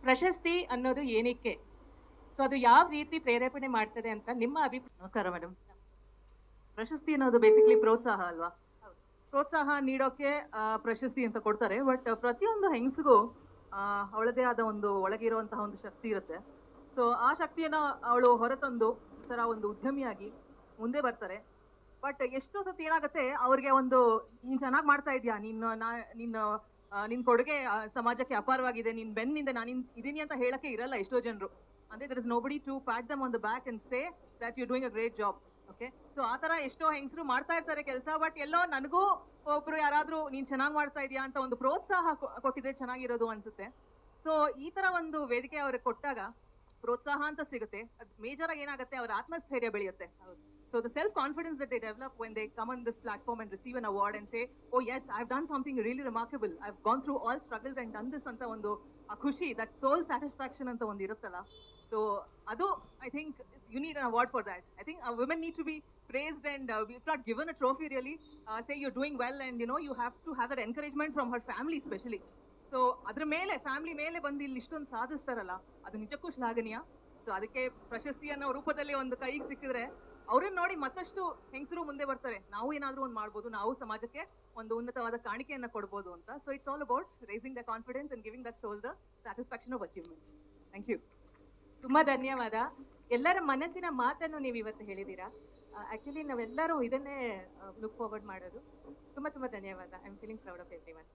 ಪ್ರಶಸ್ತಿ ಅನ್ನೋದು ಏನಕ್ಕೆ? ಸೊ ಅದು ಯಾವ ರೀತಿ ಪ್ರೇರೇಪಣೆ ಮಾಡ್ತದೆ ಅಂತ ನಿಮ್ಮ ನಮಸ್ಕಾರ ಮೇಡಮ್. ಪ್ರಶಸ್ತಿ ಅನ್ನೋದು ಬೇಸಿಕಲಿ ಪ್ರೋತ್ಸಾಹ ಅಲ್ವಾ? ಹೌದು. ಪ್ರೋತ್ಸಾಹ ನೀಡೋಕೆ ಪ್ರಶಸ್ತಿ ಅಂತ ಕೊಡ್ತಾರೆ. ಬಟ್ ಪ್ರತಿಯೊಂದು ಹೆಂಗಸಿಗೂ ಅವಳದೇ ಆದ ಒಂದು ಒಳಗಿರುವಂತಹ ಒಂದು ಶಕ್ತಿ ಇರುತ್ತೆ. ಸೊ ಆ ಶಕ್ತಿಯನ್ನ ಅವಳು ಹೊರತಂದು ಈ ತರ ಒಂದು ಉದ್ಯಮಿಯಾಗಿ ಮುಂದೆ ಬರ್ತಾರೆ. ಬಟ್ ಎಷ್ಟೋ ಸತಿ ಏನಾಗುತ್ತೆ, ಅವ್ರಿಗೆ ಒಂದು ನೀನ್ ಚೆನ್ನಾಗಿ ಮಾಡ್ತಾ ಇದೀಯಾ, ನಿನ್ ಕೊಡುಗೆ ಸಮಾಜಕ್ಕೆ ಅಪಾರವಾಗಿದೆ, ನಿನ್ ಬೆನ್ನಿಂದ ನಾನು ಇದೀನಿ ಅಂತ ಹೇಳಕ್ಕೆ ಇರಲ್ಲ ಎಷ್ಟೋ ಜನರು. ಅಂದ್ರೆ there is nobody to pat them on the back and say that you're doing a great job. Okay, so ಆ ತರ ಎಷ್ಟೋ ಹೆಂಗಸರು ಮಾಡ್ತಾ ಇರ್ತಾರೆ ಕೆಲಸ. ಬಟ್ ಎಲ್ಲೋ ನನಗೂ ಒಬ್ರು ಯಾರಾದ್ರೂ ನೀನ್ ಚೆನ್ನಾಗಿ ಮಾಡ್ತಾ ಇದೀಯಾ ಅಂತ ಒಂದು ಪ್ರೋತ್ಸಾಹ ಕೊಟ್ಟಿದ್ರೆ ಚೆನ್ನಾಗಿರೋದು ಅನ್ಸುತ್ತೆ. ಸೊ ಈ ತರ ಒಂದು ವೇದಿಕೆ ಅವ್ರಿಗೆ ಕೊಟ್ಟಾಗ ಪ್ರೋತ್ಸಾಹ ಅಂತ ಸಿಗುತ್ತೆ. ಅದು ಮೇಜರ್ ಆಗಿ ಏನಾಗುತ್ತೆ, ಅವ್ರ ಆತ್ಮಸ್ಥೈರ್ಯ ಬೆಳೆಯುತ್ತೆ. So the self-confidence that they develop when they come on this platform and receive an award and say, oh yes, I've done something really remarkable. I've gone through all struggles and done this anta ಒಂದು ಆ ಖುಷಿ, that soul satisfaction ಅಂತ ಒಂದು ಇರುತ್ತಲ್ಲ. So ಅದು I think you need an award for that. I think women need to be praised and if not given a trophy really, say you're doing well and you have to have that encouragement from her family especially. So ಅದ್ರ ಮೇಲೆ family ಮೇಲೆ ಬಂದು ಇಲ್ಲಿ ಇಷ್ಟೊಂದು ಸಾಧಿಸ್ತಾರಲ್ಲ, ಅದು ನಿಜಕ್ಕೂ ಶ್ಲಾಘನೀಯ. So ಅದಕ್ಕೆ ಪ್ರಶಸ್ತಿ ಅನ್ನೋ ರೂಪದಲ್ಲಿ ಒಂದು ಕೈಗೆ ಸಿಕ್ಕಿದ್ರೆ ಅವ್ರನ್ನ ನೋಡಿ ಮತ್ತಷ್ಟು ಹೆಂಗಸರು ಮುಂದೆ ಬರ್ತಾರೆ. ನಾವು ಏನಾದ್ರೂ ಒಂದು ಮಾಡ್ಬೋದು, ನಾವು ಸಮಾಜಕ್ಕೆ ಒಂದು ಉನ್ನತವಾದ ಕಾಣಿಕೆಯನ್ನ ಕೊಡ್ಬೋದು ಅಂತ. So it's all about raising the confidence and giving that soul the satisfaction of achievement. Thank you. ತುಂಬಾ ಧನ್ಯವಾದ. ಎಲ್ಲರ ಮನಸ್ಸಿನ ಮಾತನ್ನು ನೀವು ಇವತ್ತು ಹೇಳಿದ್ದೀರಾ. ಆಕ್ಚುಲಿ ನಾವೆಲ್ಲರೂ ಇದನ್ನೇ ಲುಕ್ ಫಾರ್ವರ್ಡ್ ಮಾಡೋದು. ತುಂಬಾ ಧನ್ಯವಾದ. I am feeling proud of every one.